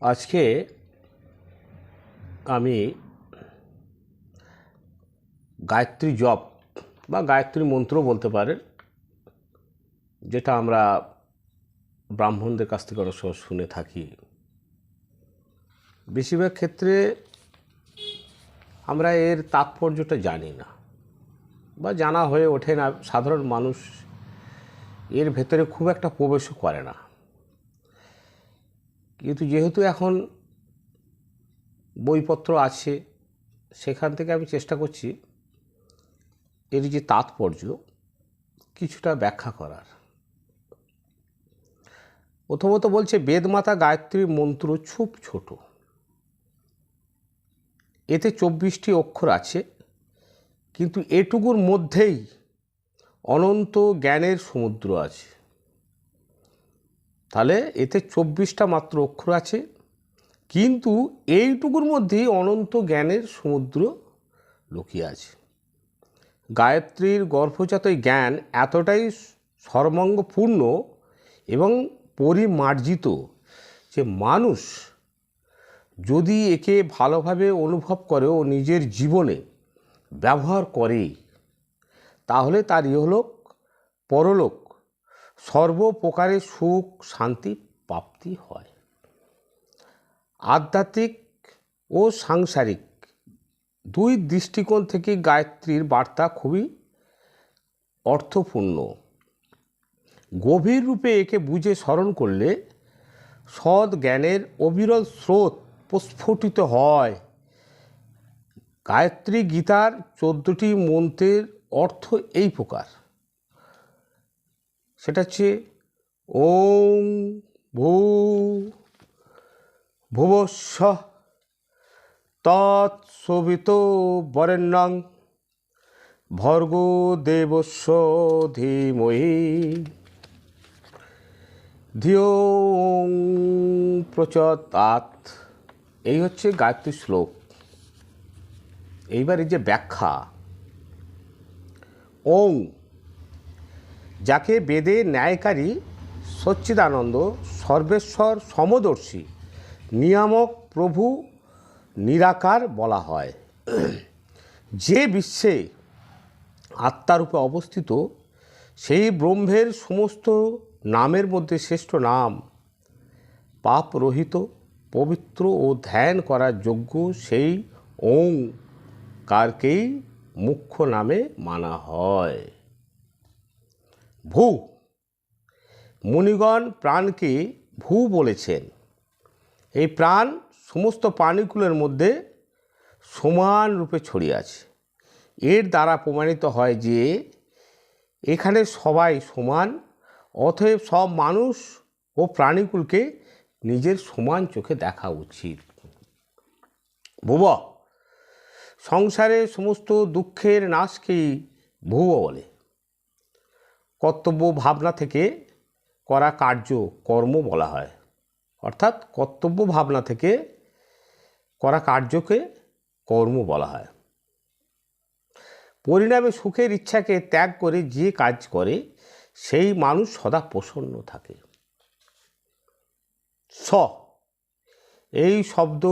আজকে আমি গায়ত্রী জপ বা গায়ত্রী মন্ত্র বলতে পারেন, যেটা আমরা ব্রাহ্মণদের কাছ থেকে অনেক সময় শুনে থাকি। বেশিরভাগ ক্ষেত্রে আমরা এর তাৎপর্যটা জানি না বা জানা হয়ে ওঠে না। সাধারণ মানুষ এর ভেতরে খুব একটা প্রবেশও করে না। কিন্তু যেহেতু এখন বইপত্র আছে, সেখান থেকে আমি চেষ্টা করছি এর যে তাৎপর্য কিছুটা ব্যাখ্যা করার। প্রথমত বলছে, বেদমাতা গায়ত্রীর মন্ত্র খুব ছোট, এতে 24টি অক্ষর আছে, কিন্তু এটুকুর মধ্যেই অনন্ত জ্ঞানের সমুদ্র আছে। তাহলে এতে 24টা মাত্র অক্ষর আছে, কিন্তু এইটুকুর মধ্যেই অনন্ত জ্ঞানের সমুদ্র লুকিয়ে আছে। গায়ত্রীর গর্ভজাত জ্ঞান এতটাই সর্বাঙ্গপূর্ণ এবং পরিমার্জিত যে মানুষ যদি একে ভালোভাবে অনুভব করে ও নিজের জীবনে ব্যবহার করে, তাহলে তার ইহলোক পরলোক সর্বপ্রকারের সুখ শান্তি প্রাপ্তি হয়। আধ্যাত্মিক ও সাংসারিক দুই দৃষ্টিকোণ থেকে গায়ত্রীর বার্তা খুবই অর্থপূর্ণ। গভীর রূপে একে বুঝে স্মরণ করলে সৎ জ্ঞানের অবিরল স্রোত প্রস্ফুটিত হয়। গায়ত্রী গীতার 14টি মন্ত্রের অর্থ এই প্রকার। সেটা হচ্ছে ওং ভুবস্বঃ তৎসবিতুর্বরেণ্যং ভর্গো দেবস্য ধীমহি ধিয়ো ওং প্রচোদয়াৎ। এই হচ্ছে গায়ত্রী শ্লোক। এইবার এই যে ব্যাখ্যা, ওং যাকে বেদে ন্যায়কারী সচ্চিদানন্দ সর্বেশ্বর সমদর্শী নিয়ামক প্রভু নিরাকার বলা হয়, যে বিশ্বে আত্মারূপে অবস্থিত, সেই ব্রহ্মের সমস্ত নামের মধ্যে শ্রেষ্ঠ নাম, পাপরহিত পবিত্র ও ধ্যান করার যোগ্য সেই ওঙ্কারকেই মুখ্য নামে মানা হয়। ভূ, মুনিগণ প্রাণকে ভূ বলেছেন। এই প্রাণ সমস্ত প্রাণীকুলের মধ্যে সমান রূপে ছড়িয়ে আছে। এর দ্বারা প্রমাণিত হয় যে এখানে সবাই সমান, অতএব সব মানুষ ও প্রাণীকুলকে নিজের সমান চোখে দেখা উচিত। ভুব, সংসারের সমস্ত দুঃখের নাশকেই ভুব বলে। কর্তব্য ভাবনা থেকে করা কার্য কর্ম বলা হয়, অর্থাৎ কর্তব্য ভাবনা থেকে করা কার্যকে কর্ম বলা হয়। পরিণামে সুখের ইচ্ছাকে ত্যাগ করে যে কাজ করে সেই মানুষ সদা প্রসন্ন থাকে। স, এই শব্দ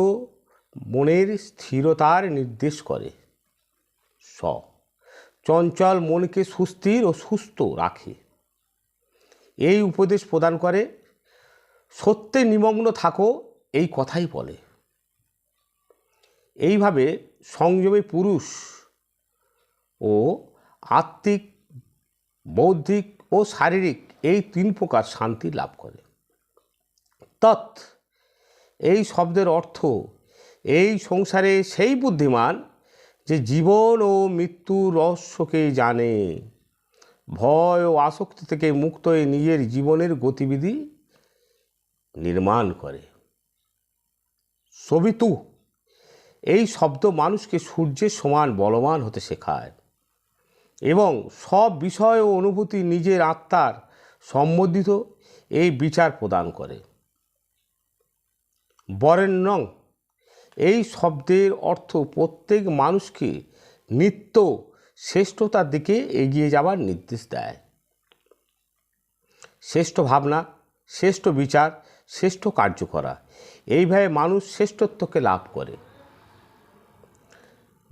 মনের স্থিরতার নির্দেশ করে। স, চঞ্চল মনকে সুস্থির ও সুস্থ রাখে। এই উপদেশ প্রদান করে। সত্যে নিমগ্ন থাকো, এই কথাই বলে। এইভাবে সংযমী পুরুষ ও আত্মিক, বৌদ্ধিক ও শারীরিক এই 3 প্রকার শান্তি লাভ করে। তৎ, এই শব্দের অর্থ, এই সংসারে সেই বুদ্ধিমান যে জীবন ও মৃত্যুর রহস্যকে জানে, ভয় ও আসক্তি থেকে মুক্ত হয়ে নিজের জীবনের গতিবিধি নির্মাণ করে। সবিতু, এই শব্দ মানুষকে সূর্যের সমান বলবান হতে শেখায় এবং সব বিষয় ও অনুভূতি নিজের আত্মার সম্বন্ধিত এই বিচার প্রদান করে। বরেণ্যং, এই শব্দের অর্থ প্রত্যেক মানুষকে নিত্য শ্রেষ্ঠতার দিকে এগিয়ে যাওয়ার নির্দেশ দেয়। শ্রেষ্ঠ ভাবনা, শ্রেষ্ঠ বিচার, শ্রেষ্ঠ কার্য করা, এইভাবে মানুষ শ্রেষ্ঠত্বকে লাভ করে।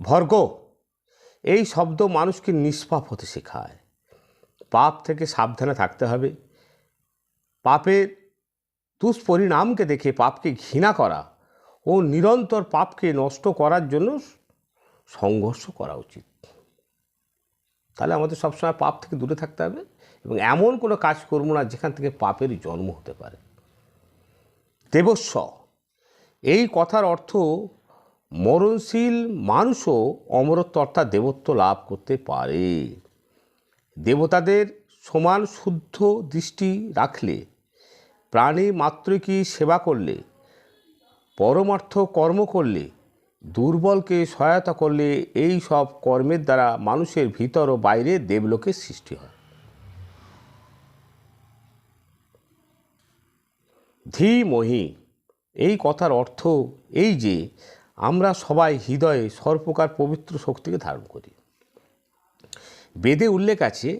ভর্গ এই শব্দ মানুষকে নিষ্পাপ হতে শেখায়। পাপ থেকে সাবধানে থাকতে হবে। পাপের দুষ্পরিণামকে দেখে পাপকে ঘৃণা করা ও নিরন্তর পাপকে নষ্ট করার জন্য সংঘর্ষ করা উচিত। তাহলে আমাদের সবসময় পাপ থেকে দূরে থাকতে হবে এবং এমন কোনো কাজ করবো না যেখান থেকে পাপের জন্ম হতে পারে। দেবস্ব এই কথার অর্থ মরণশীল মানুষও অমরত্ব অর্থাৎ দেবত্ব লাভ করতে পারে। দেবতাদের সমান শুদ্ধ দৃষ্টি রাখলে, প্রাণী মাতৃকী সেবা করলে, পরমার্থ কর্ম করলে, দুর্বলকে সহায়তা করলে এই সব কর্মের দ্বারা মানুষের ভিতর ও বাইরে দেবলোকের সৃষ্টি হয়। ধীমহি এই কথার অর্থ এই যে আমরা সবাই হৃদয়ে সর্বপ্রকার পবিত্র শক্তিকে ধারণ করি। বেদে উল্লেখ আছে,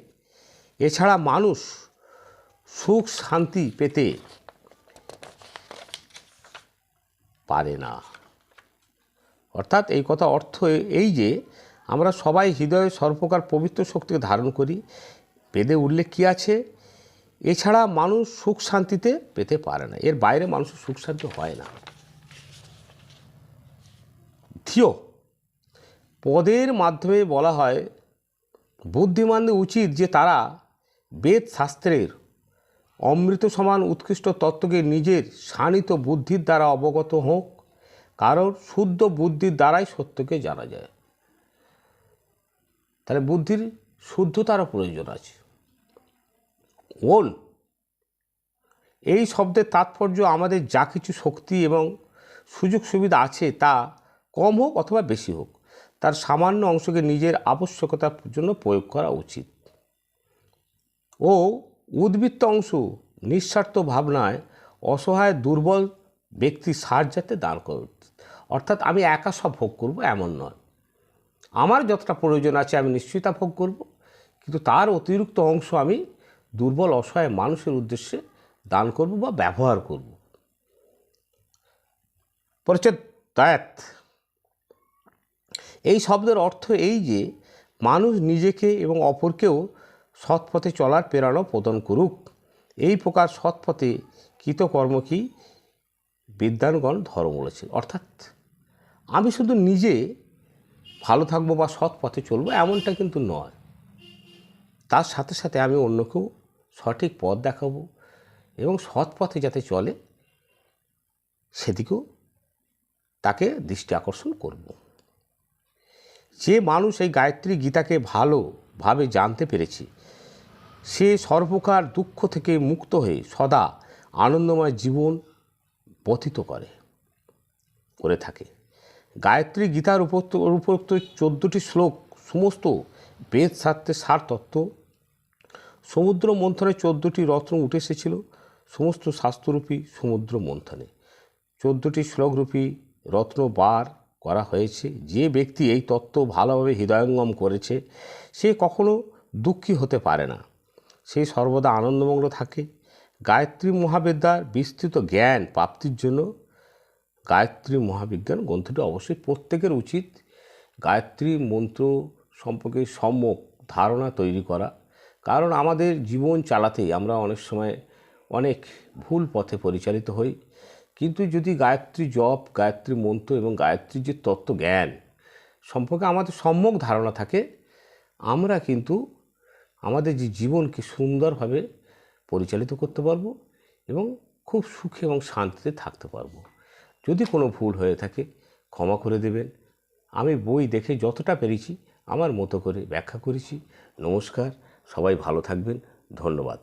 এছাড়া মানুষ সুখ শান্তি পেতে পারে না। অর্থাৎ এই কথা অর্থ এই যে আমরা সবাই হৃদয়ে সর্বপ্রকার পবিত্র শক্তিকে ধারণ করি। বেদে উল্লেখ কী আছে? এছাড়া মানুষ সুখ শান্তিতে পেতে পারে না, এর বাইরে মানুষের সুখ শান্তি হয় না। ধিয় পদের মাধ্যমে বলা হয়, বুদ্ধিমানদের উচিত যে তারা বেদ শাস্ত্রের অমৃত সমান উৎকৃষ্ট তত্ত্বকে নিজের শানিত বুদ্ধির দ্বারা অবগত হোক, কারণ শুদ্ধ বুদ্ধির দ্বারাই সত্যকে জানা যায়। তাহলে বুদ্ধির শুদ্ধতারও প্রয়োজন আছে। ওল এই শব্দের তাৎপর্য আমাদের যা কিছু শক্তি এবং সুযোগ সুবিধা আছে তা কম হোক অথবা বেশি হোক, তার সামান্য অংশকে নিজের আবশ্যকতার জন্য প্রয়োগ করা উচিত। ও উদ্বৃত্ত অংশ নিঃস্বার্থ ভাবনায় অসহায় দুর্বল ব্যক্তির সাহায্যার্থে দান করা উচিত। অর্থাৎ আমি একা সব ভোগ করব এমন নয়, আমার যতটা প্রয়োজন আছে আমি নিশ্চয়ই তা ভোগ করব, কিন্তু তার অতিরিক্ত অংশ আমি দুর্বল অসহায় মানুষের উদ্দেশ্যে দান করব বা ব্যবহার করব। পরিচ্ছেদ দায়াত এই শব্দের অর্থ এই যে মানুষ নিজেকে এবং অপরকেও সৎপথে চলার প্রেরণা প্রদান করুক। এই প্রকার সৎপথে কৃতকর্মকেই বিদ্বানগণ ধর্ম বলেছেন। অর্থাৎ আমি শুধু নিজে ভালো থাকবো বা সৎ পথে চলবো এমনটা কিন্তু নয়, তার সাথে সাথে আমি অন্যকেও সঠিক পথ দেখাবো এবং সৎ পথে যাতে চলে সেদিকেও তাকে দৃষ্টি আকর্ষণ করব। যে মানুষ এই গায়ত্রী গীতাকে ভালোভাবে জানতে পেরেছে সে সর্বপ্রকার দুঃখ থেকে মুক্ত হয়ে সদা আনন্দময় জীবন ব্যতীত করে থাকে। গায়ত্রী গীতার উপরোক্ত 14টি শ্লোক সমস্ত বেদ শাস্ত্রের সার তত্ত্ব। সমুদ্র মন্থনে 14টি রত্ন উঠে এসেছিল সমস্ত শাস্ত্ররূপী সমুদ্র মন্থনে। 14টি শ্লোকরূপী রত্ন বার করা হয়েছে। যে ব্যক্তি এই তত্ত্ব ভালোভাবে হৃদয়ঙ্গম করেছে সে কখনো দুঃখী হতে পারে না, সে সর্বদা আনন্দমগ্ন থাকে। গায়ত্রী মহাবিদ্যার বিস্তৃত জ্ঞান প্রাপ্তির জন্য গায়ত্রী মহাবিজ্ঞান গ্রন্থটি অবশ্যই প্রত্যেকের উচিত গায়ত্রী মন্ত্র সম্পর্কে সম্যক ধারণা তৈরি করা। কারণ আমাদের জীবন চালাতেই আমরা অনেক সময় অনেক ভুল পথে পরিচালিত হই, কিন্তু যদি গায়ত্রী জপ, গায়ত্রী মন্ত্র এবং গায়ত্রীর যে তত্ত্ব জ্ঞান সম্পর্কে আমাদের সম্যক ধারণা থাকে, আমরা কিন্তু আমাদের যে জীবনকে সুন্দরভাবে পরিচালিত করতে পারবো এবং খুব সুখে এবং শান্তিতে থাকতে পারবো। যদি কোনো ভুল হয়ে থাকে ক্ষমা করে দেবেন। আমি বই দেখে যতটা পেরেছি আমার মতো করে ব্যাখ্যা করেছি। নমস্কার, সবাই ভালো থাকবেন। ধন্যবাদ।